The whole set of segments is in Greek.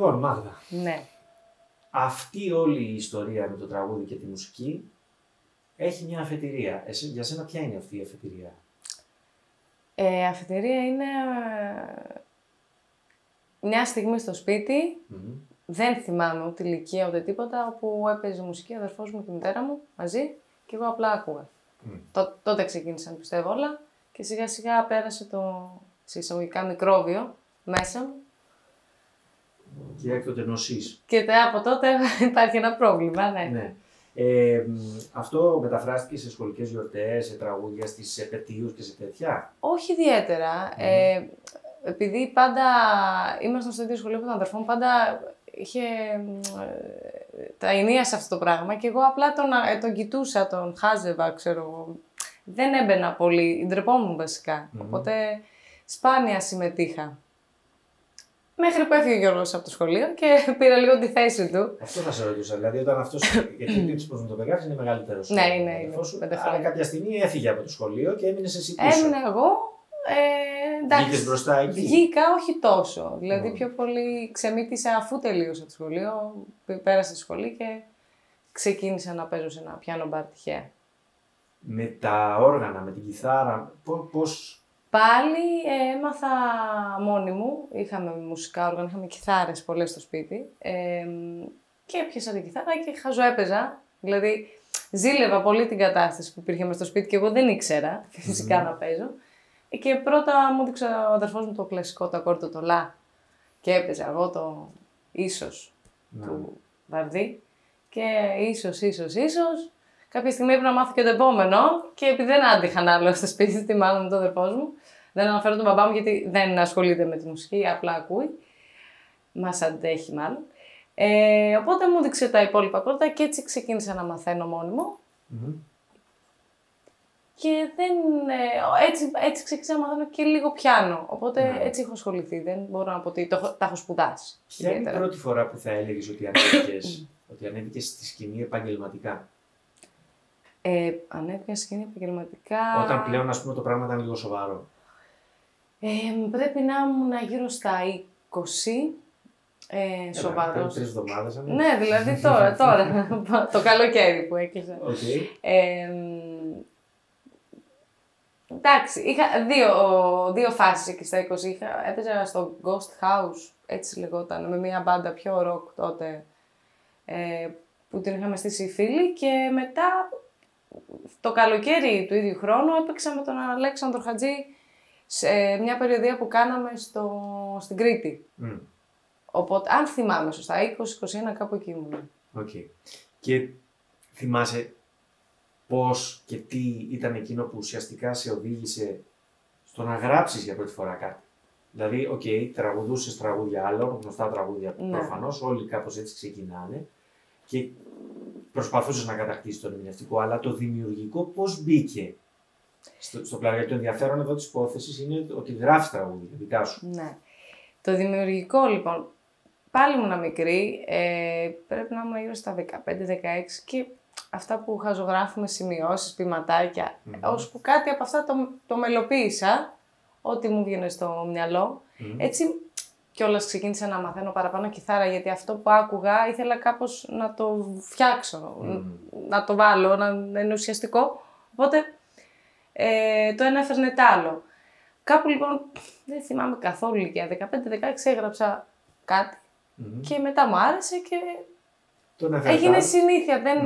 Λοιπόν, Μάγδα. Ναι. Αυτή όλη η ιστορία με το τραγούδι και τη μουσική έχει μια αφετηρία. Για σένα ποια είναι αυτή η αφετηρία? Αφετηρία είναι μια στιγμή στο σπίτι, δεν θυμάμαι ούτε ηλικία ούτε τίποτα, όπου έπαιζε μουσική ο αδερφός μου και η μητέρα μου μαζί και εγώ απλά άκουγα. Τότε ξεκίνησαν, πιστεύω, όλα και σιγά σιγά πέρασε το εισαγωγικά μικρόβιο μέσα μου. Και έκτοτε νοσείς. Και από τότε υπάρχει ένα πρόβλημα, ναι. Αυτό μεταφράστηκε σε σχολικές γιορτές, σε τραγούδια, στις επετείους και σε τέτοια? Όχι ιδιαίτερα. Επειδή πάντα ήμασταν στο ίδιο σχολείο με τον αδερφό μου, πάντα είχε τα ενία σε αυτό το πράγμα και εγώ απλά τον κοιτούσα, τον χάζευα, ξέρω. Δεν έμπαινα πολύ, ντρεπόμουν βασικά. Οπότε σπάνια συμμετείχα. Μέχρι που έφυγε ο Γιώργος από το σχολείο και πήρα λίγο τη θέση του. Αυτό θα σε ρωτούσα. Δηλαδή, όταν αυτός. Γιατί ο τύπος με το Πεγάφη είναι μεγαλύτερος. Ναι, είναι. Αλλά κάποια στιγμή έφυγε από το σχολείο και έμεινε εσύ πίσω. Έμεινα εγώ. Εντάξει. Βγήκες μπροστά εκεί? Βγήκα, όχι τόσο. Δηλαδή, πιο πολύ ξεμύτησα αφού τελείωσα το σχολείο. Πέρασα στη σχολή και ξεκίνησα να παίζω σε ένα πιάνο μπαρ τυχαία. Με τα όργανα, με την κιθάρα, πώς. Πάλι έμαθα μόνη μου, είχαμε μουσικά όργανα, είχαμε κιθάρες πολλές στο σπίτι και έπιασα την κιθάρα και χαζοέπαιζα, δηλαδή ζήλευα πολύ την κατάσταση που υπήρχε μες στο σπίτι και εγώ δεν ήξερα φυσικά να παίζω και πρώτα μου έδειξε ο αδερφός μου το κλασικό, το ακόρντο, το λα και έπαιζα εγώ το ίσως του βαρδί και ίσως. Κάποια στιγμή έπρεπε να μάθω και το επόμενο και επειδή δεν άντυχαν άλλο στο σπίτι, τη μάνα μου, τον αδερφό μου. Δεν αναφέρω τον μπαμπά μου γιατί δεν ασχολείται με τη μουσική, απλά ακούει. Μας αντέχει μάλλον. Οπότε μου έδειξε τα υπόλοιπα κόρτα και έτσι ξεκίνησα να μαθαίνω μόνη μου. Και έτσι ξεκίνησα να μαθαίνω και λίγο πιάνο. Οπότε έτσι έχω ασχοληθεί. Δεν μπορώ να πω ότι τα έχω σπουδάσει. Ποια είναι η πρώτη φορά που θα έλεγες ότι ανέβηκες στη σκηνή επαγγελματικά? Ανέβηκα στη σκηνή επαγγελματικά. Όταν πλέον, ας πούμε, το πράγμα ήταν λίγο σοβαρό. Πρέπει να ήμουν γύρω στα 20. Σοβαρός. 3 εβδομάδες. Ναι, δηλαδή τώρα το καλοκαίρι που έκλεισα. Εντάξει, είχα δύο φάσεις εκεί στα 20. Έπαιζα στο Ghost House, έτσι λεγόταν, με μια μπάντα πιο rock τότε, που την είχαμε στήσει οι φίλοι και μετά το καλοκαίρι του ίδιου χρόνου έπαιξα με τον Αλέξανδρο Χατζή σε μια περιοδία που κάναμε στην Κρήτη. Οπότε, αν θυμάμαι σωστά, 20-21 κάπου εκεί ήμουν. Και θυμάσαι πώς και τι ήταν εκείνο που ουσιαστικά σε οδήγησε στο να γράψεις για πρώτη φορά κάτι? Δηλαδή, τραγουδούσες τραγούδια άλλων, γνωστά τραγούδια προφανώς, όλοι κάπως έτσι ξεκινάνε και προσπαθούσες να κατακτήσεις το ερμηνευτικό, αλλά το δημιουργικό πώς μπήκε στο πλάνο? Γιατί το ενδιαφέρον εδώ της υπόθεσης είναι ότι γράφεις τραγούδια δικά σου. Ναι. Το δημιουργικό, λοιπόν, πάλι ήμουν μικρή, πρέπει να ήμουν γύρω στα 15-16 και αυτά που χαζογράφουμε, σημειώσεις, ποιηματάκια, ώσπου κάτι από αυτά το μελοποίησα, ό,τι μου βγαίνει στο μυαλό. Έτσι κιόλας ξεκίνησα να μαθαίνω παραπάνω κιθάρα, γιατί αυτό που άκουγα ήθελα κάπως να το φτιάξω, να το βάλω, να είναι ουσιαστικό. Οπότε το ένα έφερνε τ' άλλο. Κάπου λοιπόν, δεν θυμάμαι καθόλου ηλικία, 15-16 έγραψα κάτι και μετά μου άρεσε και έγινε συνήθεια. Δεν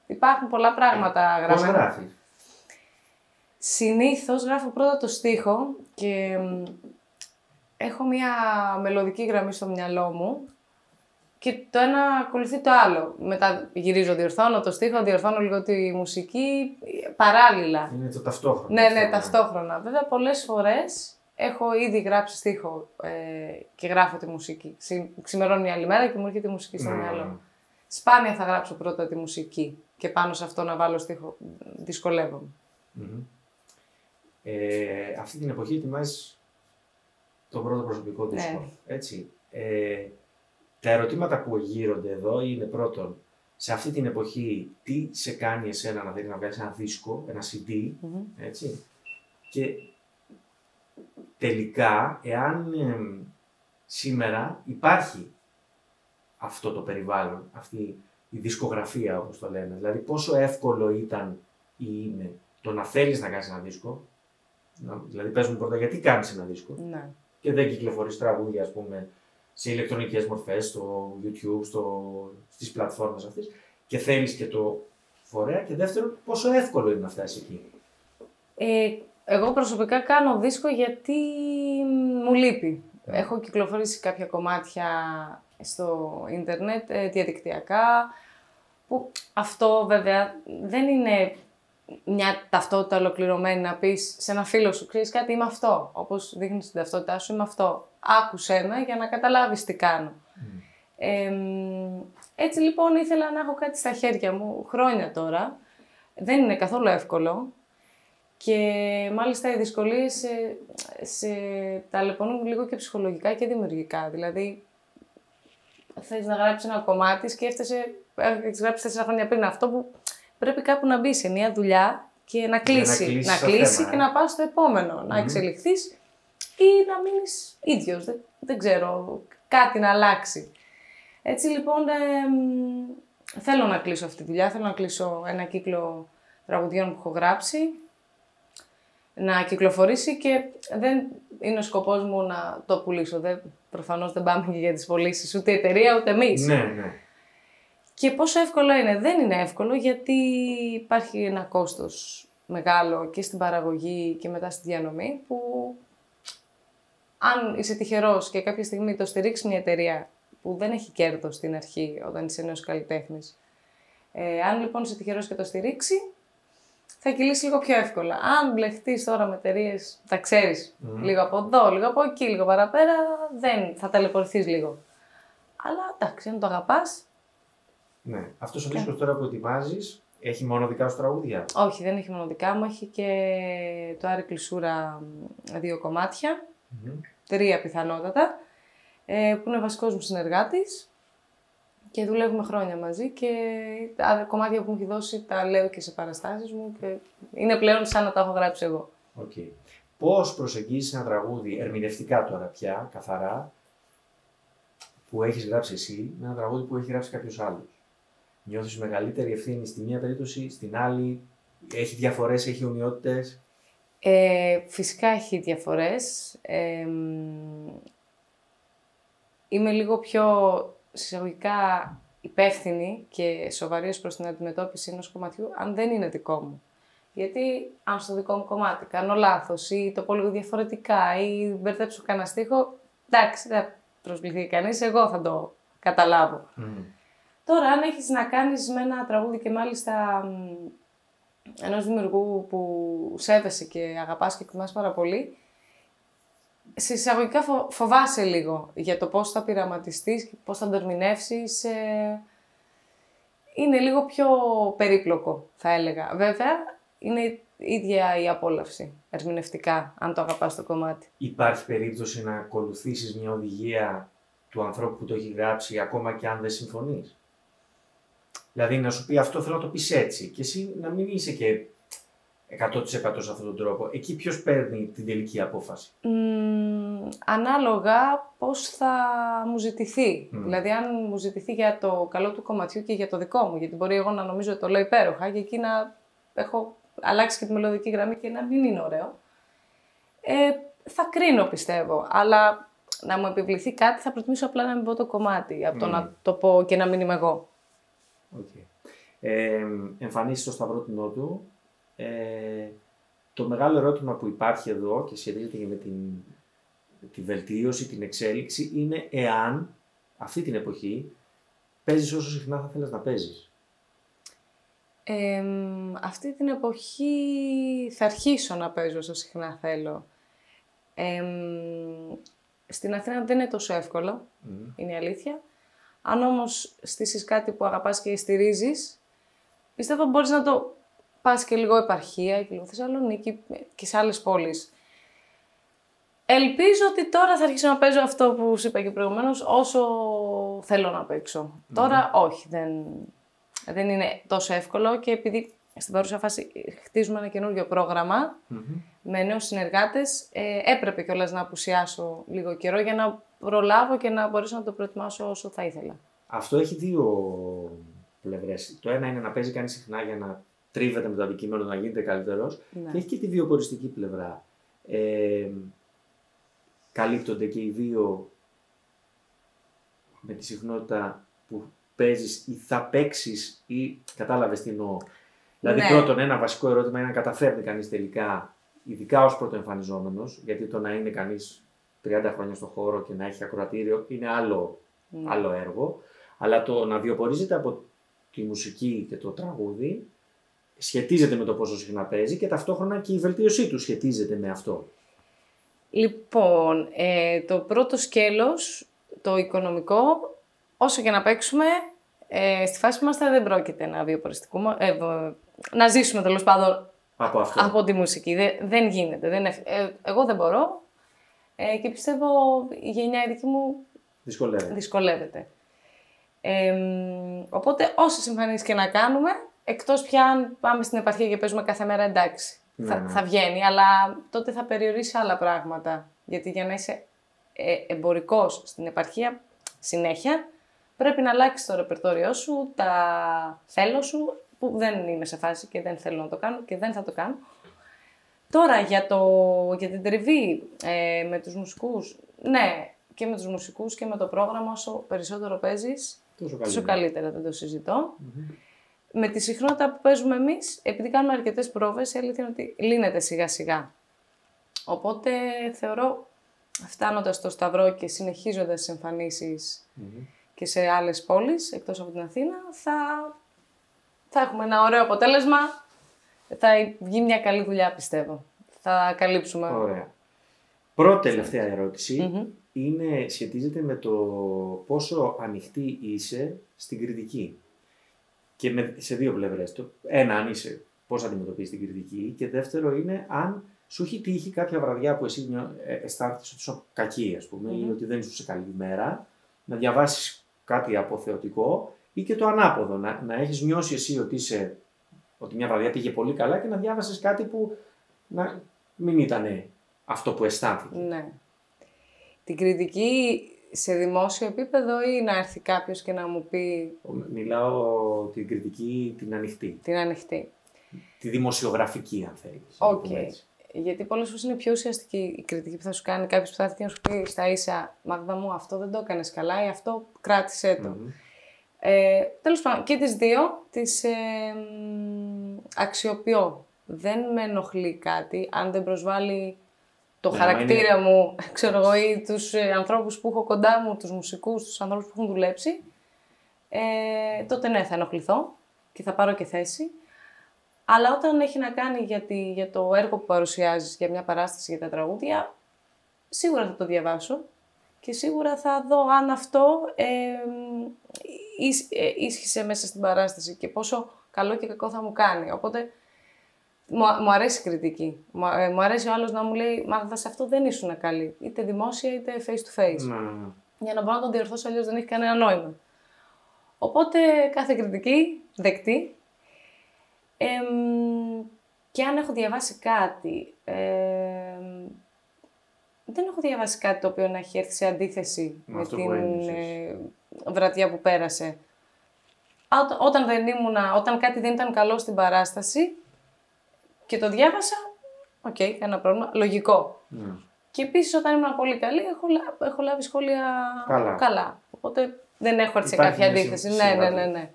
υπάρχουν πολλά πράγματα γραμμένα. Πώς γράφεις? Συνήθως γράφω πρώτα το στίχο και έχω μια μελωδική γραμμή στο μυαλό μου και το ένα ακολουθεί το άλλο. Μετά γυρίζω, διορθώνω το στίχο, διορθώνω λίγο τη μουσική, παράλληλα. Είναι το ταυτόχρονα. Ναι, ταυτόχρονα. Βέβαια, πολλές φορές έχω ήδη γράψει στίχο και γράφω τη μουσική. Ξημερώνει μια άλλη μέρα και μου έρχεται η μουσική στο μυαλό. Σπάνια θα γράψω πρώτα τη μουσική και πάνω σε αυτό να βάλω στίχο. Δυσκολεύομαι. Αυτή την εποχή ετοιμάζεις τον πρώτο προσωπικό δίσκο, έτσι. Τα ερωτήματα που γύρονται εδώ είναι πρώτον, σε αυτή την εποχή, τι σε κάνει εσένα να θέλεις να βγάλεις ένα δίσκο, ένα CD, έτσι. Και τελικά, εάν σήμερα υπάρχει αυτό το περιβάλλον, αυτή η δισκογραφία όπως το λένε? Δηλαδή πόσο εύκολο ήταν ή είναι το να θέλεις να κάνεις ένα δίσκο, δηλαδή πες μου πρώτα γιατί κάνεις ένα δίσκο Ναι. και δεν κυκλοφορείς τραγούδια, ας πούμε, σε ηλεκτρονικές μορφές, στο YouTube, στις πλατφόρμες αυτές και θέλεις και το φορέα, και δεύτερον πόσο εύκολο είναι να φτάσεις εκεί? Εγώ προσωπικά κάνω δίσκο γιατί μου λείπει. Έχω κυκλοφορήσει κάποια κομμάτια στο ίντερνετ, διαδικτυακά, που αυτό βέβαια δεν είναι μια ταυτότητα ολοκληρωμένη να πεις σε ένα φίλο σου, ξέρεις κάτι, είμαι αυτό. Όπως δείχνεις την ταυτότητά σου, είμαι αυτό. Άκουσέ με για να καταλάβεις τι κάνω. Έτσι λοιπόν ήθελα να έχω κάτι στα χέρια μου χρόνια τώρα. Δεν είναι καθόλου εύκολο. Και μάλιστα οι δυσκολίες σε ταλαιπωρούν λίγο και ψυχολογικά και δημιουργικά. Δηλαδή, θες να γράψεις ένα κομμάτι, σκέφτεσαι, έχεις γράψει 4 χρόνια πριν αυτό που πρέπει κάπου να μπει σε μια δουλειά και να κλείσει. Να κλείσει και να πας στο επόμενο. Να εξελιχθείς ή να μείνεις ίδιος. Δεν ξέρω, κάτι να αλλάξει. Έτσι λοιπόν, θέλω να κλείσω αυτή τη δουλειά. Θέλω να κλείσω ένα κύκλο τραγουδιών που έχω γράψει, να κυκλοφορήσει και δεν είναι ο σκοπός μου να το πουλήσω. Προφανώς δεν πάμε και για τις πωλήσεις, ούτε η εταιρεία ούτε εμείς. Ναι, ναι. Και πόσο εύκολο είναι? Δεν είναι εύκολο γιατί υπάρχει ένα κόστος μεγάλο και στην παραγωγή και μετά στη διανομή που αν είσαι τυχερός και κάποια στιγμή το στηρίξει μια εταιρεία που δεν έχει κέρδος στην αρχή όταν είσαι νέος καλλιτέχνης, αν λοιπόν είσαι τυχερός και το στηρίξει, θα κυλήσει λίγο πιο εύκολα. Αν μπλεχτείς τώρα με εταιρείες, τα ξέρεις, λίγο από εδώ, λίγο από εκεί, λίγο παραπέρα, δεν θα ταλαιπωρηθείς λίγο. Αλλά εντάξει, αν το αγαπάς. Ναι. Αυτός ο δίσκος τώρα που ετοιμάζεις έχει μόνο δικά σου τραγούδια? Όχι, δεν έχει μόνο δικά μου. Έχει και το Άρη Κλεισούρα 2 κομμάτια, 3 πιθανότατα, που είναι βασικός μου συνεργάτης. Και δουλεύουμε χρόνια μαζί και τα κομμάτια που μου έχει δώσει τα λέω και σε παραστάσεις μου και είναι πλέον σαν να τα έχω γράψει εγώ. Okay. Πώς προσεγγίζεις ένα τραγούδι, ερμηνευτικά τώρα πια, καθαρά, που έχεις γράψει εσύ, με ένα τραγούδι που έχει γράψει κάποιος άλλος? Νιώθεις μεγαλύτερη ευθύνη στη μία περίπτωση, στην άλλη? Έχει διαφορές, έχει ομοιότητες? Φυσικά έχει διαφορές. Είμαι λίγο πιο συσσαγωγικά υπεύθυνη και σοβαρή ως προς την αντιμετώπιση ενός κομματιού, αν δεν είναι δικό μου. Γιατί αν στο δικό μου κομμάτι κάνω λάθος ή το πω λίγο διαφορετικά ή μπερδέψω κανένα στίχο, εντάξει, δεν θα προσβληθεί κανείς, εγώ θα το καταλάβω. Τώρα, αν έχεις να κάνεις με ένα τραγούδι και μάλιστα ενός δημιουργού που σέβεσαι και αγαπάς και εκτιμάς πάρα πολύ, σε εισαγωγικά φοβάσαι λίγο για το πώς θα πειραματιστείς και πώς θα το ερμηνεύσεις. Είναι λίγο πιο περίπλοκο, θα έλεγα. Βέβαια, είναι ίδια η απόλαυση, ερμηνευτικά, αν το αγαπάς το κομμάτι. Υπάρχει περίπτωση να ακολουθήσεις μια οδηγία του ανθρώπου που το έχει γράψει, ακόμα και αν δεν συμφωνείς? Δηλαδή, να σου πει αυτό θέλω να το πεις έτσι και εσύ να μην είσαι και 100% σε αυτόν τον τρόπο. Εκεί ποιος παίρνει την τελική απόφαση? Ανάλογα πώς θα μου ζητηθεί. Δηλαδή, αν μου ζητηθεί για το καλό του κομματιού και για το δικό μου, γιατί μπορεί εγώ να νομίζω ότι το λέω υπέροχα και εκεί να έχω αλλάξει και τη μελωδική γραμμή και να μην είναι ωραίο, θα κρίνω, πιστεύω. Αλλά να μου επιβληθεί κάτι, θα προτιμήσω απλά να μην πω το κομμάτι, από το να το πω και να μην είμαι εγώ. Okay. Εμφανίσεις στο Σταυρό του Νότου. Το μεγάλο ερώτημα που υπάρχει εδώ και σχετίζεται και με τη βελτίωση, την εξέλιξη, είναι εάν αυτή την εποχή παίζεις όσο συχνά θα θέλεις να παίζεις. Αυτή την εποχή θα αρχίσω να παίζω όσο συχνά θέλω. Στην Αθήνα δεν είναι τόσο εύκολο, είναι η αλήθεια. Αν όμως στήσεις κάτι που αγαπάς και στηρίζεις, πιστεύω μπορείς να το πας και λίγο επαρχία, και λίγο Θεσσαλονίκη και σε άλλες πόλεις. Ελπίζω ότι τώρα θα αρχίσω να παίζω αυτό που σου είπα και προηγουμένως, όσο θέλω να παίξω. Τώρα όχι, δεν είναι τόσο εύκολο και επειδή στην παρούσα φάση χτίζουμε ένα καινούργιο πρόγραμμα με νέους συνεργάτες, έπρεπε κιόλας να απουσιάσω λίγο καιρό για να προλάβω και να μπορέσω να το προετοιμάσω όσο θα ήθελα. Αυτό έχει δύο πλευρές. Το ένα είναι να παίζει κανείς συχνά για να τρίβεται με το αντικείμενο, να γίνεται καλύτερος. Ναι. Και έχει και τη βιοποριστική πλευρά. Καλύπτονται και οι δύο με τη συχνότητα που παίζεις ή θα παίξεις ή κατάλαβες τι εννοώ. Δηλαδή, Ναι. πρώτον, ένα βασικό ερώτημα είναι αν καταφέρνει κανείς τελικά, ειδικά ως πρωτοεμφανιζόμενος, γιατί το να είναι κανείς 30 χρόνια στο χώρο και να έχει ακροατήριο είναι άλλο έργο. Αλλά το να βιοπορίζεται από τη μουσική και το τραγούδι σχετίζεται με το πόσο συχνά παίζει και ταυτόχρονα και η βελτίωσή του σχετίζεται με αυτό. Λοιπόν, το πρώτο σκέλος, το οικονομικό, όσο και να παίξουμε, στη φάση που είμαστε δεν πρόκειται να βιοποριστικούμε, να ζήσουμε τέλος πάντων Από αυτό. από τη μουσική. Δεν γίνεται. Εγώ δεν μπορώ και πιστεύω η γενιά η δική μου δυσκολεύεται. Οπότε όσες εμφανίσεις και να κάνουμε, εκτός πια αν πάμε στην επαρχία και παίζουμε κάθε μέρα, εντάξει, θα βγαίνει, αλλά τότε θα περιορίσει άλλα πράγματα. Γιατί για να είσαι εμπορικός στην επαρχία συνέχεια, πρέπει να αλλάξεις το ρεπερτόριό σου, τα θέλω σου, που δεν είμαι σε φάση και δεν θέλω να το κάνω και δεν θα το κάνω. Τώρα για την τριβή με τους μουσικούς, ναι, και με τους μουσικούς και με το πρόγραμμα, όσο περισσότερο παίζεις, τόσο καλύτερα, δεν το συζητώ. Mm-hmm. Με τη συχνότητα που παίζουμε εμείς, επειδή κάνουμε αρκετές πρόβες, η αλήθεια είναι ότι λύνεται σιγά σιγά. Οπότε θεωρώ, φτάνοντας στο Σταυρό και συνεχίζοντας τις εμφανίσεις και σε άλλες πόλεις, εκτός από την Αθήνα, θα έχουμε ένα ωραίο αποτέλεσμα. Θα βγει μια καλή δουλειά, πιστεύω. Θα καλύψουμε. Ωραία. Πρώτη τελευταία ερώτηση σχετίζεται με το πόσο ανοιχτή είσαι στην κριτική. Και σε δύο πλευρές. Ένα, αν είσαι, πώς αντιμετωπίζεις την κριτική. Και δεύτερο είναι αν σου έχει τύχει κάποια βραδιά που εσύ αισθάνθηκες ότι είσαι κακή, ας πούμε, ή ότι δεν είσαι σε καλή μέρα, να διαβάσεις κάτι αποθεωτικό ή και το ανάποδο. Να έχεις νιώσει εσύ ότι μια βραδιά πήγε πολύ καλά και να διάβασες κάτι που να μην ήταν αυτό που αισθάνθηκε. Ναι. Την κριτική σε δημόσιο επίπεδο ή να έρθει κάποιος και να μου πει... Μιλάω την κριτική την ανοιχτή. Την ανοιχτή. Τη δημοσιογραφική, αν θέλεις. Οκ. Γιατί πολλές φορές είναι πιο ουσιαστική η κριτική που θα σου κάνει κάποιος που θα έρθει να σου πει στα ίσα «Μάγδα μου, αυτό δεν το έκανες καλά» ή «αυτό κράτησέ το». Τέλος πάντων, και τις δύο τις αξιοποιώ. Δεν με ενοχλεί κάτι αν δεν προσβάλλει το χαρακτήρα μου, ξέρω εγώ, ή τους ανθρώπους που έχω κοντά μου, τους μουσικούς, τους ανθρώπους που έχουν δουλέψει, τότε ναι, θα ενοχληθώ και θα πάρω και θέση. Αλλά όταν έχει να κάνει για το έργο που παρουσιάζεις, για μια παράσταση, για τα τραγούδια, σίγουρα θα το διαβάσω και σίγουρα θα δω αν αυτό ίσχυσε μέσα στην παράσταση και πόσο καλό και κακό θα μου κάνει. Οπότε μου αρέσει η κριτική. Μου αρέσει ο άλλος να μου λέει «Μάγδα, σε αυτό δεν ήσουν καλή». Είτε δημόσια είτε face to face. Για να μπορώ να τον διορθώσω, αλλιώς δεν έχει κανένα νόημα. Οπότε κάθε κριτική δεκτή. Και αν έχω διαβάσει κάτι, δεν έχω διαβάσει κάτι το οποίο να έχει έρθει σε αντίθεση με την βραδιά που πέρασε. Όταν κάτι δεν ήταν καλό στην παράσταση και το διάβασα, κανένα πρόβλημα, λογικό. Και επίσης όταν ήμουν πολύ καλή, έχω λάβει σχόλια καλά. Οπότε δεν έχω έρθει σε κάποια αντίθεση. Ναι.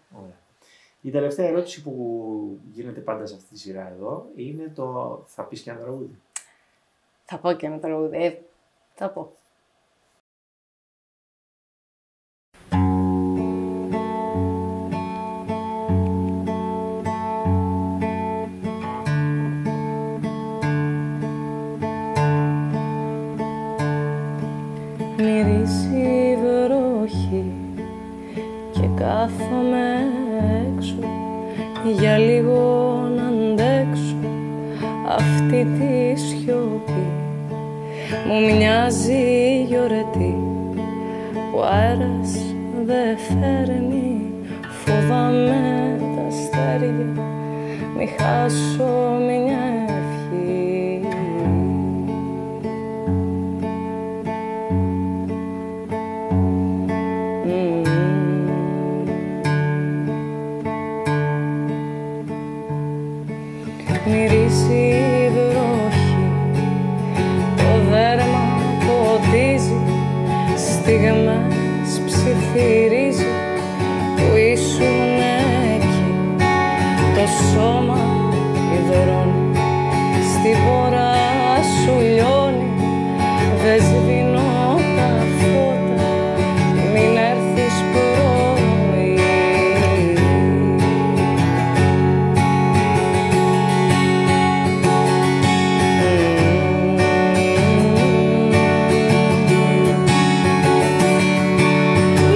Η τελευταία ερώτηση που γίνεται πάντα σε αυτή τη σειρά εδώ είναι το θα πεις και ένα τραγούδι. Θα πω και ένα τραγούδι. Θα πω. Μυρίζει βροχή και κάθομαι έξω για λίγο να αντέξω αυτή τη σιωπή. Μου μοιάζει γιορτή που αέρας δε φέρνει. Φοβάμαι τα αστέρια, μη χάσω μια ευχή. μυρίζει βροχή, το δέρμα ποτίζει, στιγμές ψιθυρίζει που ήσουν εκεί. Το σώμα υδρώνει, στη βόρα σου λιώνει, δεν σβήνω τα φώτα, μην έρθεις πρωί.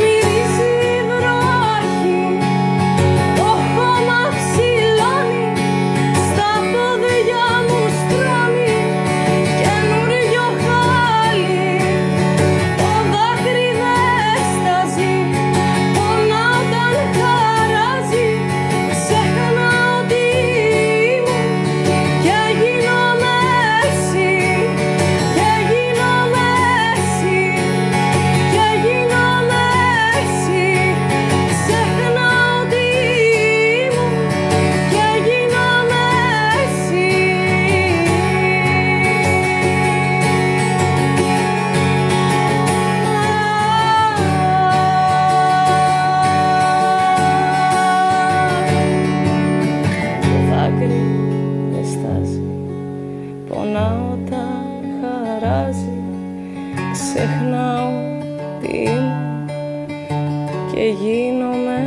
Μυρίζει βροχή, το χώμα ψηλώνει, στα πόδια μου στρώνει καινούριο χάλι. Το δάκρυ δεν στάζει, πονά όταν χαράζει, ξεχνάω τι ήμουν και γίνομαι εσύ, και γίνομαι εσύ, και γίνομαι εσύ. Ξεχνάω τι ήμουν και γίνομαι εσύ. Το δάκρυ δεν στάζει, πονά όταν χαράζει, ξεχνάω τι ήμουν και γίνομαι